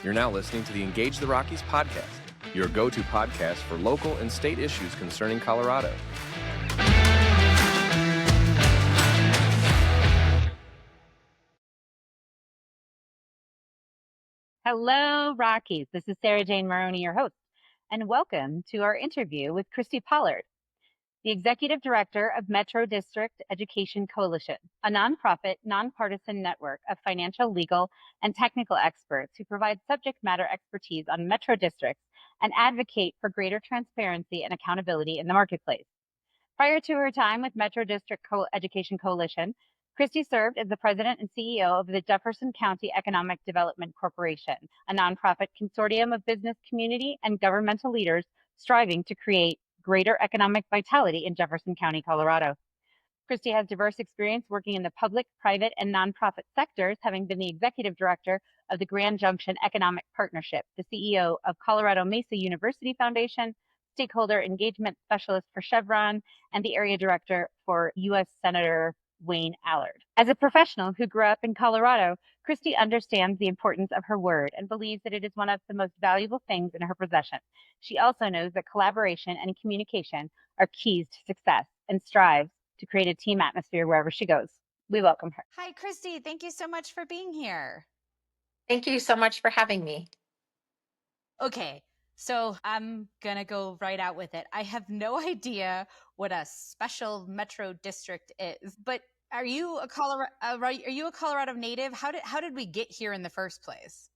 You're now listening to the Engage the Rockies podcast, your go-to podcast for local and state issues concerning Colorado. Hello, Rockies. This is Sarah Jane Maroney, your host, and welcome to our interview with Kristi Pollard, the Executive Director of Metro District Education Coalition, a nonprofit, nonpartisan network of financial, legal, and technical experts who provide subject matter expertise on metro districts and advocate for greater transparency and accountability in the marketplace. Prior to her time with Metro District Education Coalition, Kristi served as the president and CEO of the Jefferson County Economic Development Corporation, a nonprofit consortium of business community and governmental leaders striving to create greater economic vitality in Jefferson County, Colorado. Kristi has diverse experience working in the public, private, and nonprofit sectors, having been the executive director of the Grand Junction Economic Partnership, the CEO of Colorado Mesa University Foundation, stakeholder engagement specialist for Chevron, and the area director for U.S. Senator Wayne Allard. As a professional who grew up in Colorado, Kristi understands the importance of her word and believes that it is one of the most valuable things in her possession. She also knows that collaboration and communication are keys to success and strives to create a team atmosphere wherever she goes. We welcome her. Hi, Kristi. Thank you so much for being here. Thank you so much for having me. Okay, so I'm going to go right out with it. I have no idea what a special metro district is, but are you a Colorado native? How did we get here in the first place?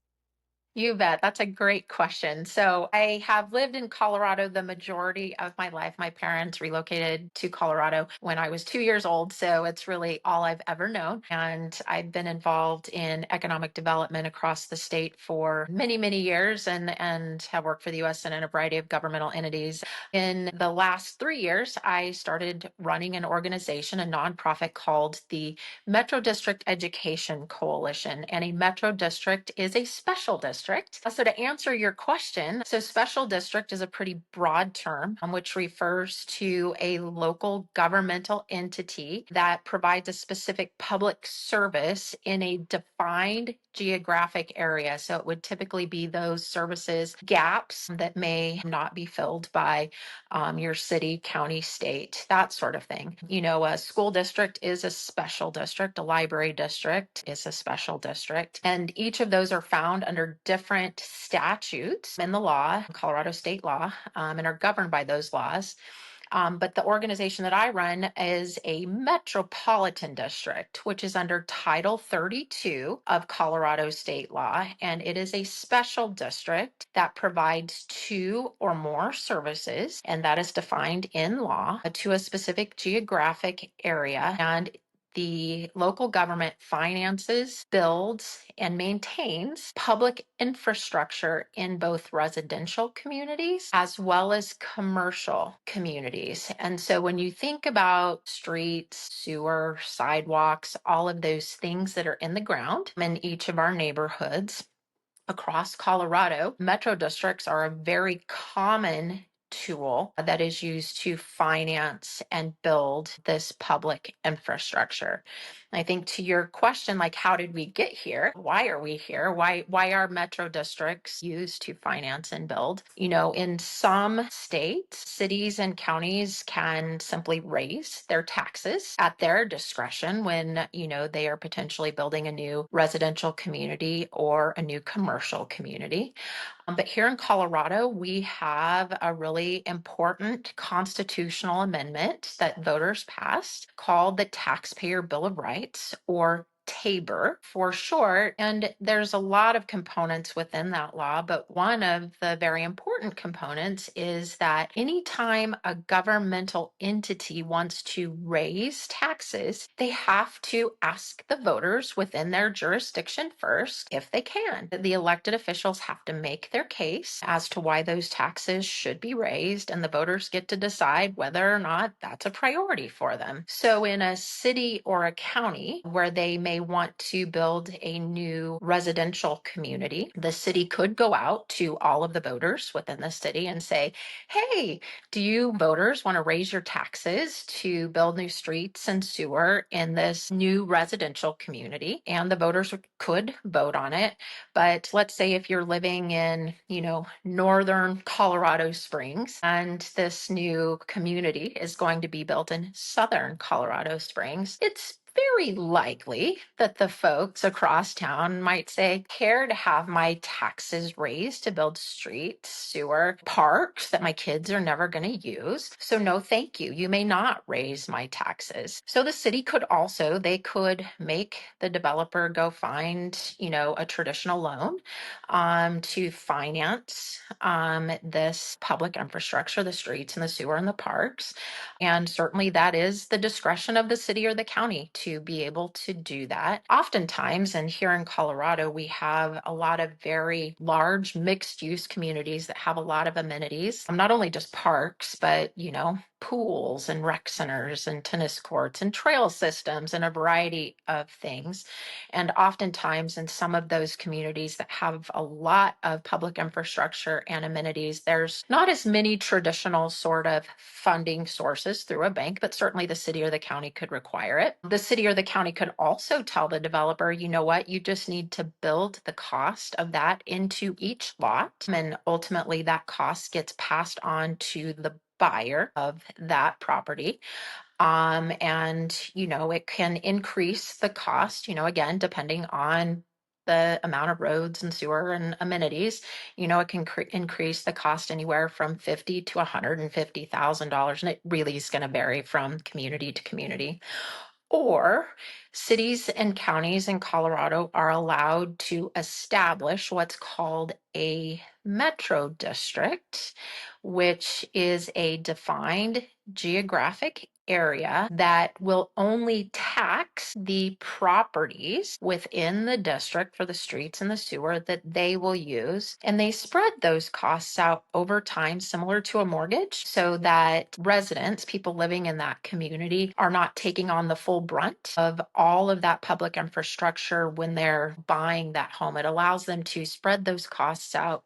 You bet. That's a great question. So I have lived in Colorado the majority of my life. My parents relocated to Colorado when I was 2 years old. So it's really all I've ever known. And I've been involved in economic development across the state for many, many years and have worked for the U.S. Senate and a variety of governmental entities. In the last 3 years, I started running an organization, a nonprofit called the Metro District Education Coalition. And a metro district is a special district. So to answer your question, so special district is a pretty broad term, which refers to a local governmental entity that provides a specific public service in a defined geographic area. So it would typically be those services gaps that may not be filled by your city, county, state, that sort of thing. You know, a school district is a special district, a library district is a special district, and each of those are found under different statutes in the law, Colorado state law, and are governed by those laws. But the organization that I run is a metropolitan district, which is under Title 32 of Colorado state law. And it is a special district that provides two or more services, and that is defined in law to a specific geographic area. And the local government finances, builds, and maintains public infrastructure in both residential communities as well as commercial communities. And so when you think about streets, sewer, sidewalks, all of those things that are in the ground in each of our neighborhoods across Colorado, metro districts are a very common tool that is used to finance and build this public infrastructure. I think to your question, like, how did we get here? Why are we here? Why are metro districts used to finance and build? You know, in some states, cities and counties can simply raise their taxes at their discretion when, you know, they are potentially building a new residential community or a new commercial community. But here in Colorado, we have a really important constitutional amendment that voters passed called the Taxpayer Bill of Rights, or TABOR for short. And there's a lot of components within that law, but one of the very important components is that anytime a governmental entity wants to raise taxes, they have to ask the voters within their jurisdiction first if they can. The elected officials have to make their case as to why those taxes should be raised, and the voters get to decide whether or not that's a priority for them. So in a city or a county where they may they want to build a new residential community, the city could go out to all of the voters within the city and say, hey, do you voters want to raise your taxes to build new streets and sewer in this new residential community? And the voters could vote on it. But let's say if you're living in, northern Colorado Springs, and this new community is going to be built in southern Colorado Springs, it's very likely that the folks across town might say, care to have my taxes raised to build streets, sewer, parks that my kids are never going to use. So no, thank you. You may not raise my taxes. So the city could also, they could make the developer go find, a traditional loan to finance this public infrastructure, the streets and the sewer and the parks. And certainly that is the discretion of the city or the county to be able to do that. Oftentimes, and here in Colorado, we have a lot of very large mixed use communities that have a lot of amenities, not only just parks, but, pools and rec centers and tennis courts and trail systems and a variety of things. And oftentimes in some of those communities that have a lot of public infrastructure and amenities, there's not as many traditional sort of funding sources through a bank, but certainly the city or the county could require it. The city or the county could also tell the developer, you know what, you just need to build the cost of that into each lot. And ultimately that cost gets passed on to the buyer of that property. And, it can increase the cost, again, depending on the amount of roads and sewer and amenities, it can increase the cost anywhere from $50,000 to $150,000. And it really is going to vary from community to community. Or cities and counties in Colorado are allowed to establish what's called a metro district, which is a defined geographic area that will only tax the properties within the district for the streets and the sewer that they will use. And they spread those costs out over time, similar to a mortgage, so that residents, people living in that community, are not taking on the full brunt of all of that public infrastructure when they're buying that home. It allows them to spread those costs out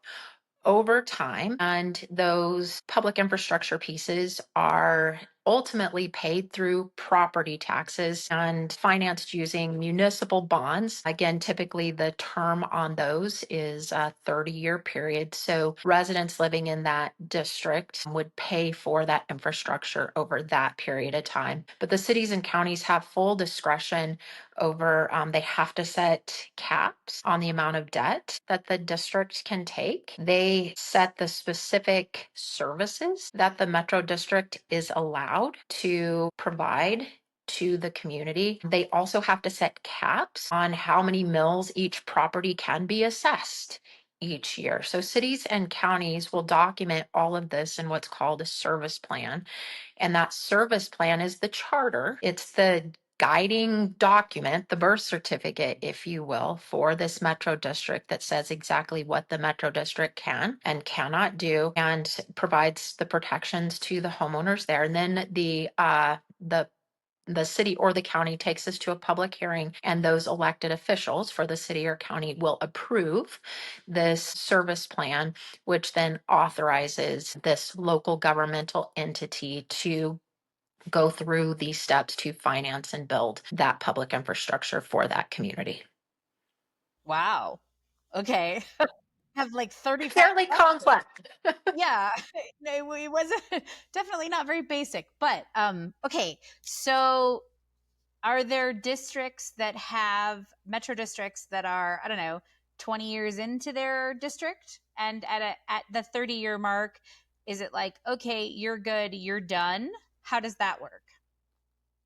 over time, and those public infrastructure pieces are ultimately paid through property taxes and financed using municipal bonds. Again, typically the term on those is a 30-year period. So residents living in that district would pay for that infrastructure over that period of time. But the cities and counties have full discretion over, they have to set caps on the amount of debt that the district can take. They set the specific services that the Metro District is allowed to provide to the community. They also have to set caps on how many mills each property can be assessed each year. So cities and counties will document all of this in what's called a service plan. And that service plan is the charter. It's the guiding document, the birth certificate, if you will, for this Metro District that says exactly what the Metro District can and cannot do and provides the protections to the homeowners there. And then the city or the county takes this to a public hearing, and those elected officials for the city or county will approve this service plan, which then authorizes this local governmental entity to go through these steps to finance and build that public infrastructure for that community. Wow. Okay. I have like 35 Fairly questions. complex. Yeah. No, it wasn't definitely not very basic, but okay. So are there districts that have metro districts that are, I don't know, 20 years into their district, and at the 30-year mark, is it like, okay, you're good, you're done? How does that work?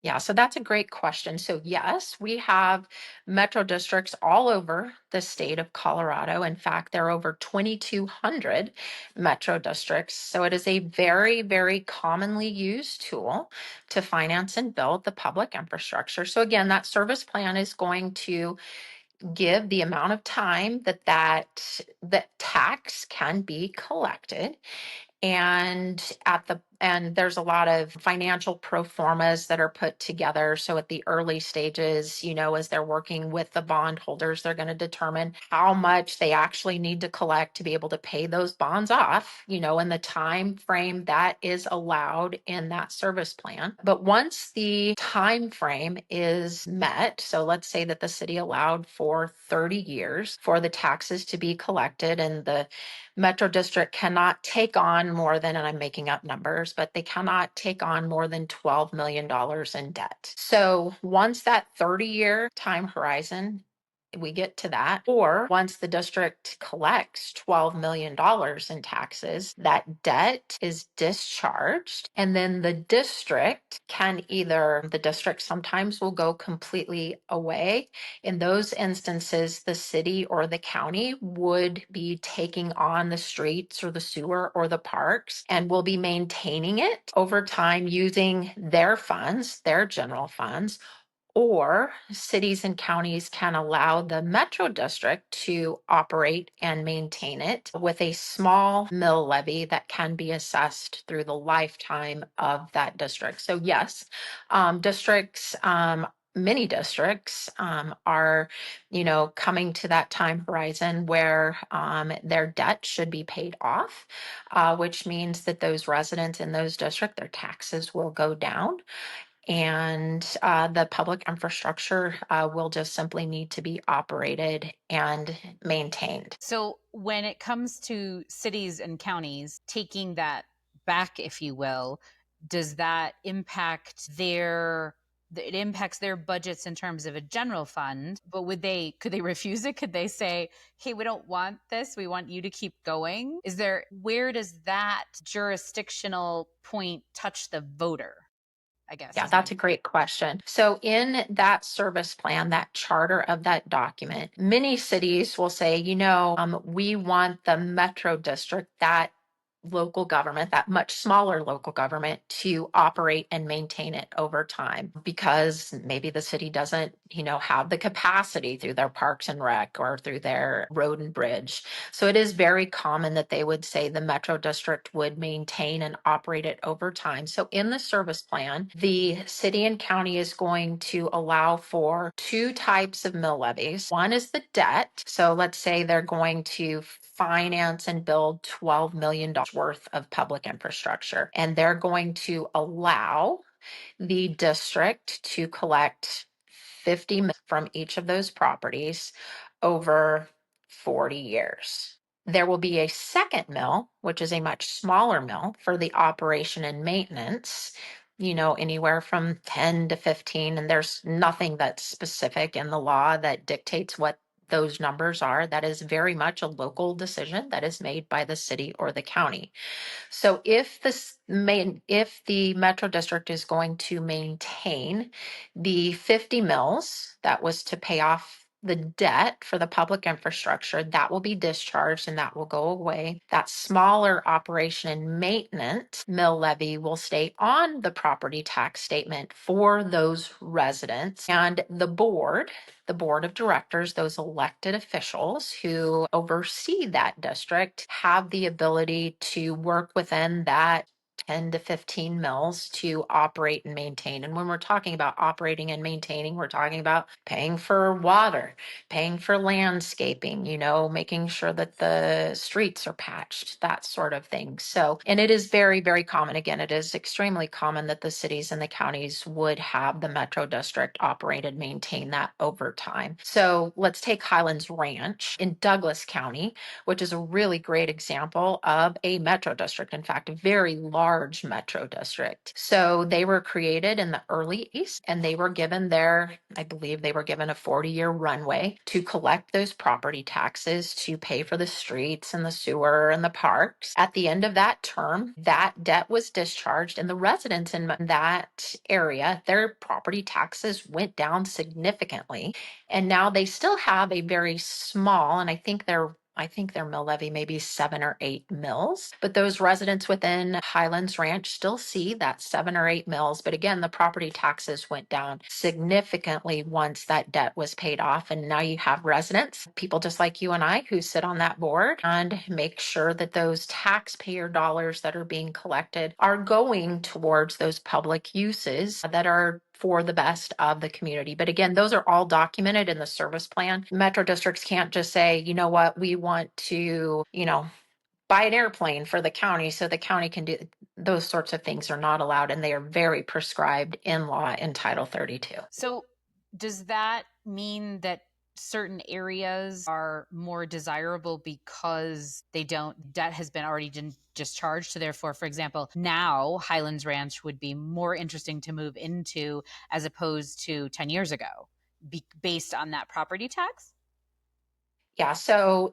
Yeah, so that's a great question. So, yes, we have metro districts all over the state of Colorado. In fact, there are over 2,200 metro districts. So, it is a very, very commonly used tool to finance and build the public infrastructure. So, again, that service plan is going to give the amount of time that tax can be collected. And at And there's a lot of financial pro formas that are put together. So at the early stages, as they're working with the bondholders, they're going to determine how much they actually need to collect to be able to pay those bonds off, in the time frame that is allowed in that service plan. But once the time frame is met, so let's say that the city allowed for 30 years for the taxes to be collected, and the Metro District cannot take on more than, and I'm making up numbers, but they cannot take on more than $12 million in debt. So once that 30-year time horizon, we get to that, or once the district collects $12 million in taxes, that debt is discharged. And then the district sometimes will go completely away. In those instances, the city or the county would be taking on the streets or the sewer or the parks and will be maintaining it over time using their funds, their general funds, or cities and counties can allow the Metro District to operate and maintain it with a small mill levy that can be assessed through the lifetime of that district. So yes, districts, many districts are, coming to that time horizon where their debt should be paid off, which means that those residents in those districts, their taxes will go down. And the public infrastructure will just simply need to be operated and maintained. So when it comes to cities and counties taking that back, if you will, does that impact it impacts their budgets in terms of a general fund, but could they refuse it? Could they say, hey, we don't want this, we want you to keep going? Where does that jurisdictional point touch the voter? I guess. Yeah, that's a great question. So in that service plan, that charter of that document, many cities will say, we want the Metro District, that local government, that much smaller local government, to operate and maintain it over time, because maybe the city doesn't, have the capacity through their parks and rec or through their road and bridge. So it is very common that they would say the Metro District would maintain and operate it over time. So in the service plan, the city and county is going to allow for two types of mill levies. One is the debt. So let's say they're going to finance and build $12 million worth of public infrastructure, and they're going to allow the district to collect 50 million from each of those properties over 40 years. There will be a second mill, which is a much smaller mill for the operation and maintenance, anywhere from 10 to 15. And there's nothing that's specific in the law that dictates what those numbers are. That is very much a local decision that is made by the city or the county. So if the Metro District is going to maintain the 50 mills that was to pay off the debt for the public infrastructure, that will be discharged and that will go away. That smaller operation and maintenance mill levy will stay on the property tax statement for those residents. And the board of directors, those elected officials who oversee that district, have the ability to work within that 10 to 15 mills to operate and maintain. And when we're talking about operating and maintaining, we're talking about paying for water, paying for landscaping, making sure that the streets are patched, that sort of thing. So, and it is very, very common. Again, it is extremely common that the cities and the counties would have the Metro District operate and maintain that over time. So let's take Highlands Ranch in Douglas County, which is a really great example of a Metro District. In fact, a very large Metro District. So they were created in the early 80s, and they were given I believe they were given a 40-year runway to collect those property taxes to pay for the streets and the sewer and the parks. At the end of that term, that debt was discharged, and the residents in that area, their property taxes went down significantly. And now they still have a very small, and I think they're I think their mill levy may be 7 or 8 mills, but those residents within Highlands Ranch still see that 7 or 8 mills. But again, the property taxes went down significantly once that debt was paid off. And now you have residents, people just like you and I, who sit on that board and make sure that those taxpayer dollars that are being collected are going towards those public uses that are for the best of the community. But again, those are all documented in the service plan. Metro districts can't just say, you know what, we want to, buy an airplane for the county so the county can do those sorts of things are not allowed, and they are very prescribed in law in Title 32. So does that mean that certain areas are more desirable because debt has been already discharged? So therefore, for example, now Highlands Ranch would be more interesting to move into as opposed to 10 years ago, based on that property tax? Yeah, so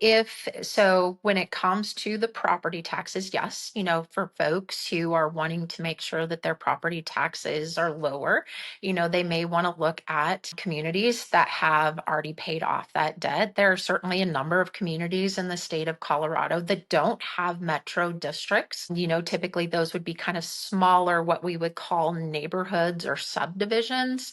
when it comes to the property taxes, yes, for folks who are wanting to make sure that their property taxes are lower, they may want to look at communities that have already paid off that debt. There are certainly a number of communities in the state of Colorado that don't have metro districts. Typically those would be kind of smaller, what we would call neighborhoods or subdivisions.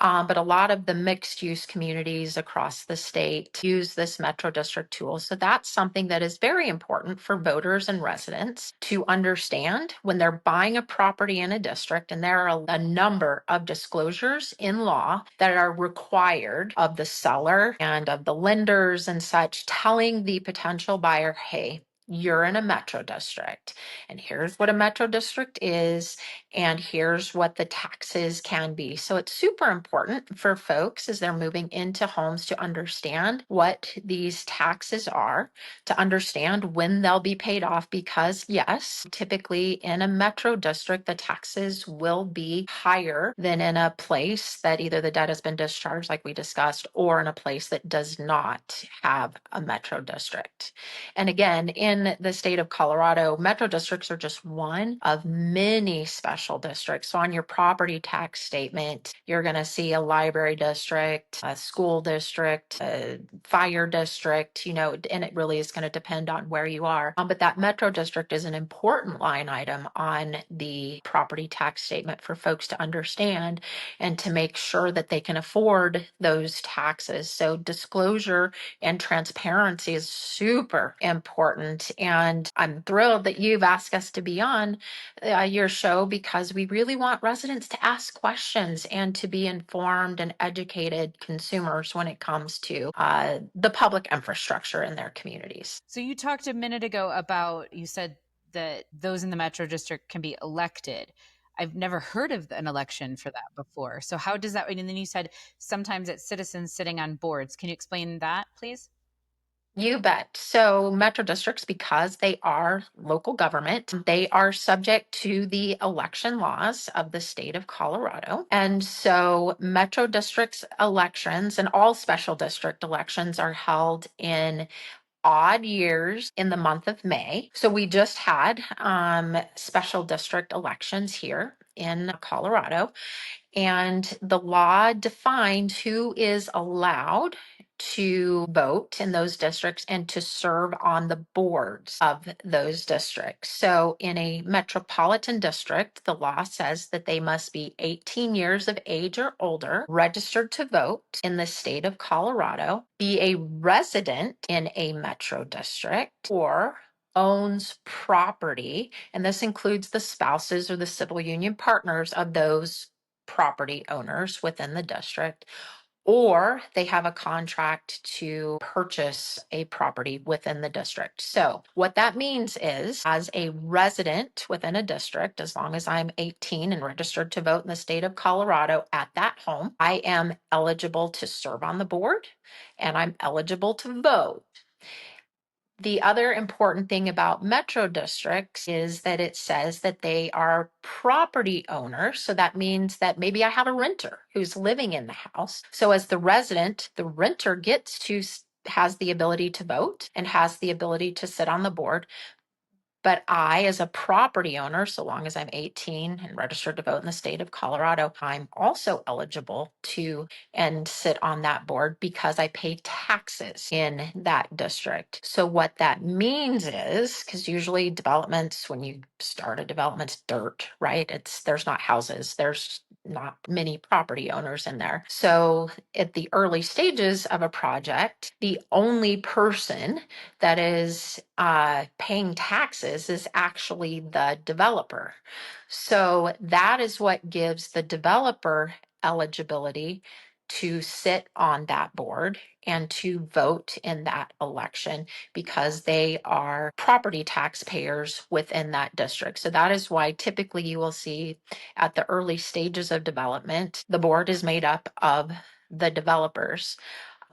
But a lot of the mixed use communities across the state use this Metro District tool. So that's something that is very important for voters and residents to understand when they're buying a property in a district. And there are a number of disclosures in law that are required of the seller and of the lenders and such, telling the potential buyer, hey, you're in a metro district, and here's what a metro district is, and here's what the taxes can be. So it's super important for folks as they're moving into homes to understand what these taxes are, to understand when they'll be paid off, because yes, typically in a metro district, the taxes will be higher than in a place that either the debt has been discharged, like we discussed, or in a place that does not have a metro district. And again, in the state of Colorado, metro districts are just one of many special districts. So on your property tax statement, you're going to see a library district, a school district, a fire district, and it really is going to depend on where you are. But that metro district is an important line item on the property tax statement for folks to understand and to make sure that they can afford those taxes. So disclosure and transparency is super important. And I'm thrilled that you've asked us to be on your show, because we really want residents to ask questions and to be informed and educated consumers when it comes to the public infrastructure in their communities. So you talked a minute ago about, you said that those in the Metro District can be elected. I've never heard of an election for that before. So how does that, and then you said sometimes it's citizens sitting on boards. Can you explain that, please? You bet. So metro districts, because they are local government, they are subject to the election laws of the state of Colorado. And so metro districts elections and all special district elections are held in odd years in the month of May. So we just had special district elections here in Colorado, and the law defined who is allowed to vote in those districts and to serve on the boards of those districts. So in a metropolitan district, the law says that they must be 18 years of age or older, registered to vote in the state of Colorado, be a resident in a metro district, or owns property, and this includes the spouses or the civil union partners of those property owners within the district, or they have a contract to purchase a property within the district. So what that means is, as a resident within a district, as long as I'm 18 and registered to vote in the state of Colorado at that home, I am eligible to serve on the board and I'm eligible to vote. The other important thing about metro districts is that it says that they are property owners. So that means that maybe I have a renter who's living in the house. So as the resident, the renter has the ability to vote and has the ability to sit on the board. But I, as a property owner, so long as I'm 18 and registered to vote in the state of Colorado, I'm also eligible to and sit on that board because I pay taxes in that district. So what that means is, because usually developments, when you start a development, it's dirt, right? There's not houses, there's not many property owners in there. So at the early stages of a project, the only person that is paying taxes is actually the developer. So that is what gives the developer eligibility to sit on that board and to vote in that election because they are property taxpayers within that district. So that is why typically you will see at the early stages of development, the board is made up of the developers.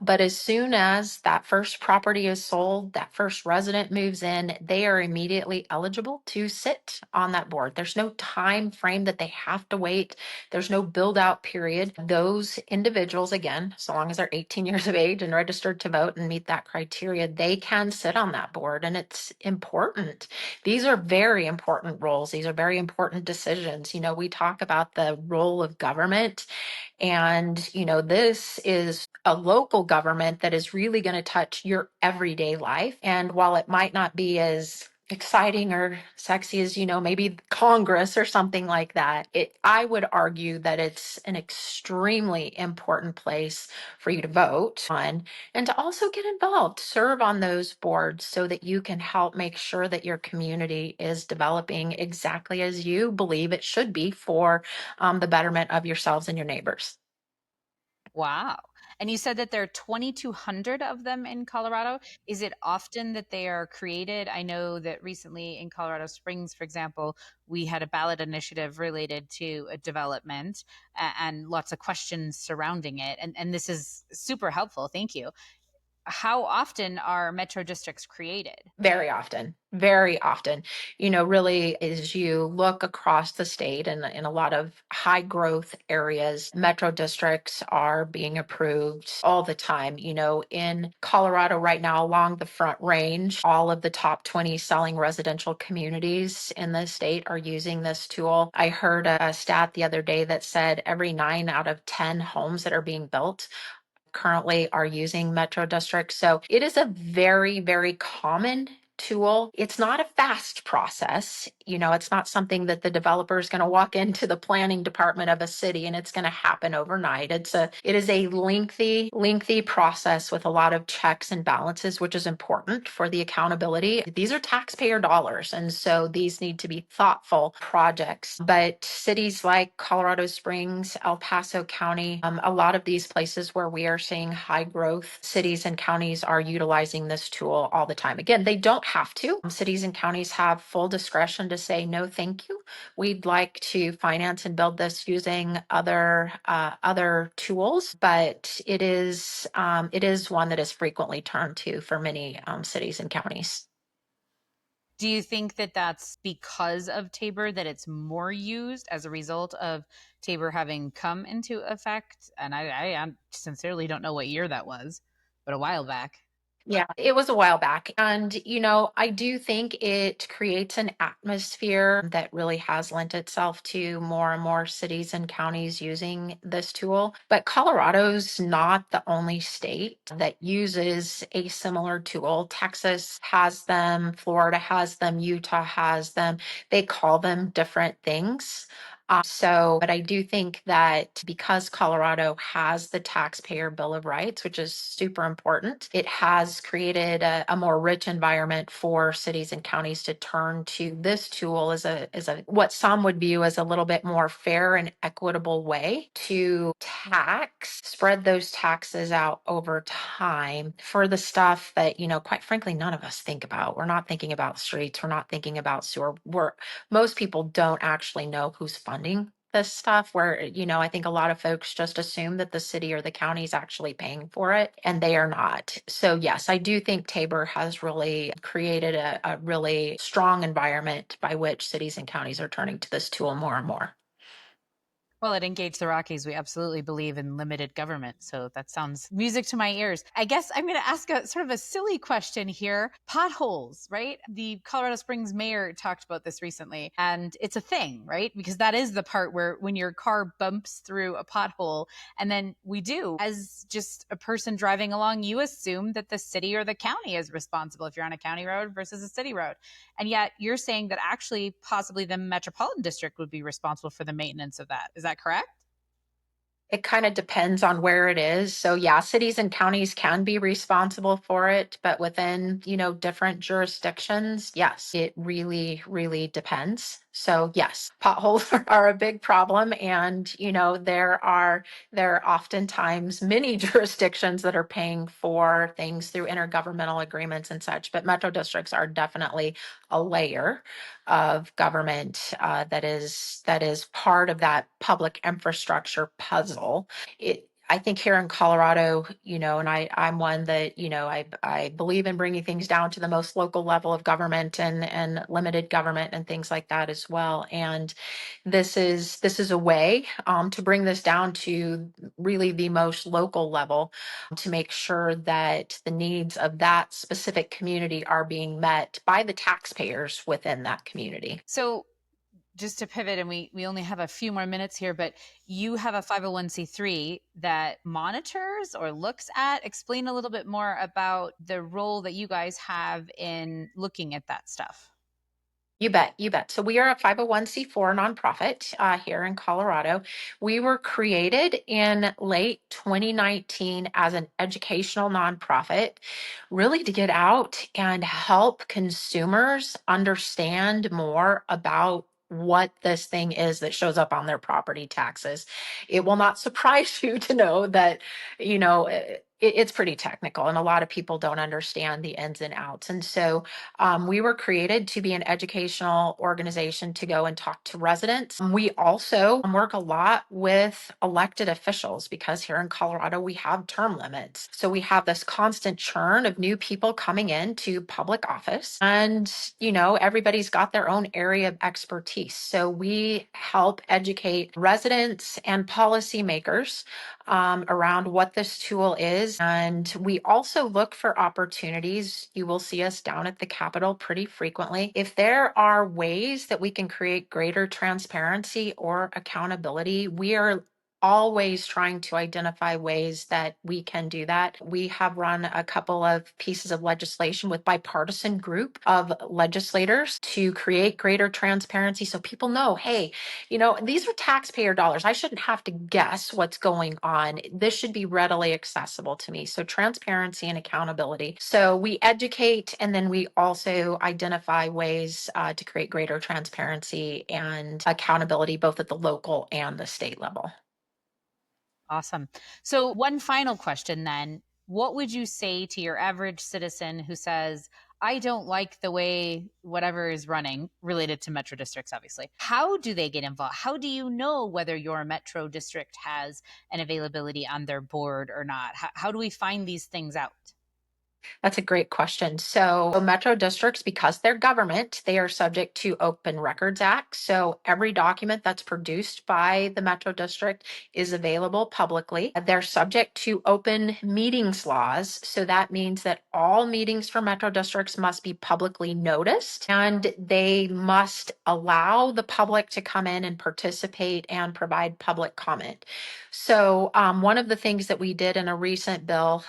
But as soon as that first property is sold, that first resident moves in, they are immediately eligible to sit on that board. There's no time frame that they have to wait. There's no build out period. Those individuals, again, so long as they're 18 years of age and registered to vote and meet that criteria, they can sit on that board. And it's important. These are very important roles. These are very important decisions. We talk about the role of government. And, this is a local government that is really going to touch your everyday life. And while it might not be as exciting or sexy as, maybe Congress or something like that, I would argue that it's an extremely important place for you to vote on and to also get involved, serve on those boards so that you can help make sure that your community is developing exactly as you believe it should be for the betterment of yourselves and your neighbors. Wow. And you said that there are 2,200 of them in Colorado. Is it often that they are created? I know that recently in Colorado Springs, for example, we had a ballot initiative related to a development and lots of questions surrounding it. And this is super helpful. Thank you. How often are metro districts created? Very often, very often. Really, as you look across the state and in a lot of high growth areas, metro districts are being approved all the time. In Colorado right now, along the Front Range, all of the top 20 selling residential communities in the state are using this tool. I heard a stat the other day that said every 9 out of 10 homes that are being built currently are using Metro District. So it is a very, very common tool. It's not a fast process. It's not something that the developer is going to walk into the planning department of a city and it's going to happen overnight. It is a lengthy process with a lot of checks and balances, which is important for the accountability. These are taxpayer dollars. And so these need to be thoughtful projects. But cities like Colorado Springs, El Paso County, a lot of these places where we are seeing high growth cities and counties are utilizing this tool all the time. Again, they don't have to. Cities and counties have full discretion to say, no, thank you. We'd like to finance and build this using other tools, but it is one that is frequently turned to for many cities and counties. Do you think that that's because of Tabor that it's more used as a result of Tabor having come into effect? And I sincerely don't know what year that was, but a while back. Yeah, it was a while back. And, I do think it creates an atmosphere that really has lent itself to more and more cities and counties using this tool. But Colorado's not the only state that uses a similar tool. Texas has them, Florida has them, Utah has them. They call them different things. But I do think that because Colorado has the taxpayer bill of rights, which is super important, it has created a more rich environment for cities and counties to turn to this tool as a what some would view as a little bit more fair and equitable way to spread those taxes out over time for the stuff that, quite frankly, none of us think about. We're not thinking about streets. We're not thinking about sewer. Most people don't actually know who's funding this stuff, where, I think a lot of folks just assume that the city or the county is actually paying for it, and they are not. So yes, I do think Tabor has really created a really strong environment by which cities and counties are turning to this tool more and more. Well, at Engage the Rockies, we absolutely believe in limited government. So that sounds music to my ears. I guess I'm going to ask a sort of a silly question here. Potholes, right? The Colorado Springs mayor talked about this recently, and it's a thing, right? Because that is the part where when your car bumps through a pothole, and then we do, as just a person driving along, you assume that the city or the county is responsible if you're on a county road versus a city road. And yet you're saying that actually possibly the Metropolitan District would be responsible for the maintenance of that. Is that correct? It kind of depends on where it is. So yeah, cities and counties can be responsible for it, but within, different jurisdictions, yes, it really, really depends. So yes, potholes are a big problem. And, there are oftentimes many jurisdictions that are paying for things through intergovernmental agreements and such, but metro districts are definitely a layer of government that is part of that public infrastructure puzzle. I think here in Colorado, and I'm one that, I believe in bringing things down to the most local level of government and limited government and things like that as well. And this is a way to bring this down to really the most local level to make sure that the needs of that specific community are being met by the taxpayers within that community. So just to pivot, and we only have a few more minutes here, but you have a 501c3 that monitors or looks at. Explain a little bit more about the role that you guys have in looking at that stuff. You bet, you bet. So we are a 501c4 nonprofit here in Colorado. We were created in late 2019 as an educational nonprofit, really to get out and help consumers understand more about what this thing is that shows up on their property taxes. It will not surprise you to know that, it's pretty technical and a lot of people don't understand the ins and outs. And so we were created to be an educational organization to go and talk to residents. We also work a lot with elected officials because here in Colorado, we have term limits. So we have this constant churn of new people coming into public office. And, everybody's got their own area of expertise. So we help educate residents and policymakers around what this tool is. And we also look for opportunities. You will see us down at the Capitol pretty frequently. If there are ways that we can create greater transparency or accountability, we are always trying to identify ways that we can do that. We have run a couple of pieces of legislation with bipartisan group of legislators to create greater transparency so people know, hey, these are taxpayer dollars. I shouldn't have to guess what's going on. This should be readily accessible to me. So transparency and accountability. So we educate and then we also identify ways to create greater transparency and accountability both at the local and the state level. Awesome. So, one final question then. What would you say to your average citizen who says, I don't like the way whatever is running related to metro districts, obviously? How do they get involved? How do you know whether your metro district has an availability on their board or not? How do we find these things out? That's a great question. So metro districts, because they're government, they are subject to Open Records Act. So every document that's produced by the metro district is available publicly. They're subject to open meetings laws. So that means that all meetings for metro districts must be publicly noticed and they must allow the public to come in and participate and provide public comment. So one of the things that we did in a recent bill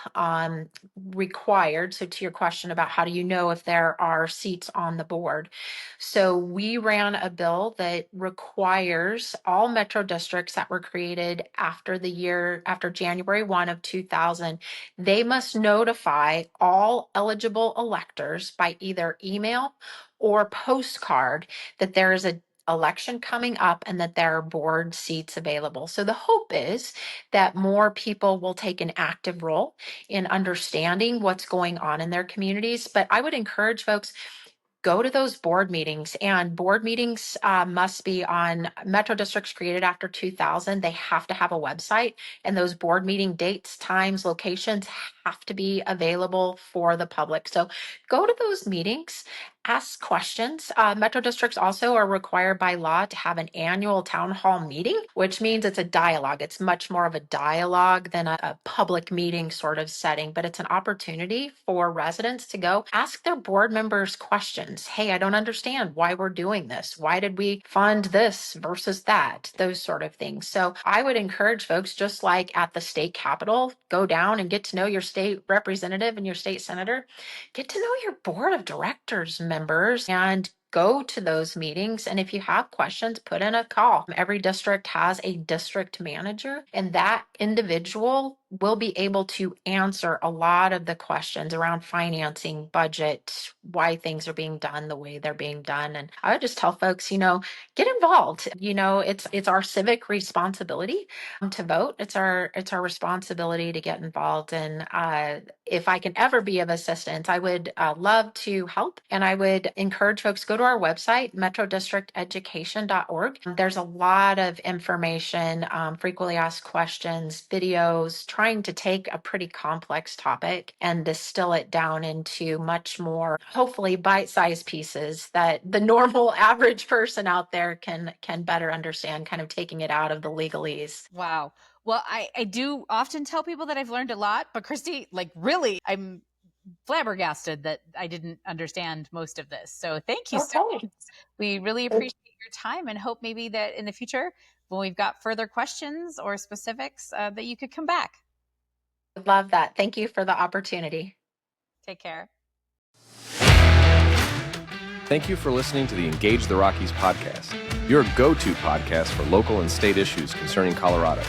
required. So to your question about how do you know if there are seats on the board? So we ran a bill that requires all metro districts that were created after January 1 of 2000, they must notify all eligible electors by either email or postcard that there is a election coming up and that there are board seats available. So the hope is that more people will take an active role in understanding what's going on in their communities. But I would encourage folks, go to those board meetings, and board meetings must be on metro districts created after 2000. They have to have a website, and those board meeting dates, times, locations have to be available for the public. So go to those meetings, ask questions. Metro districts also are required by law to have an annual town hall meeting, which means it's a dialogue. It's much more of a dialogue than a public meeting sort of setting, but it's an opportunity for residents to go ask their board members questions. Hey, I don't understand why we're doing this. Why did we fund this versus that? Those sort of things. So I would encourage folks, just like at the state capitol, go down and get to know your state representative and your state senator. Get to know your board of directors members and go to those meetings. And if you have questions, put in a call. Every district has a district manager, and that individual will be able to answer a lot of the questions around financing, budget, why things are being done the way they're being done. And I would just tell folks, get involved. It's our civic responsibility to vote. It's our responsibility to get involved. And if I can ever be of assistance, I would love to help. And I would encourage folks, go to our website, metrodistricteducation.org. There's a lot of information, frequently asked questions, videos, trying to take a pretty complex topic and distill it down into much more, hopefully bite-sized pieces that the normal average person out there can better understand, kind of taking it out of the legalese. Wow. Well, I do often tell people that I've learned a lot, but Kristi, really, I'm flabbergasted that I didn't understand most of this. So thank you so much. We really appreciate your time and hope maybe that in the future, when we've got further questions or specifics, that you could come back. Love that. Thank you for the opportunity. Take care. Thank you for listening to the Engage the Rockies podcast, your go-to podcast for local and state issues concerning Colorado.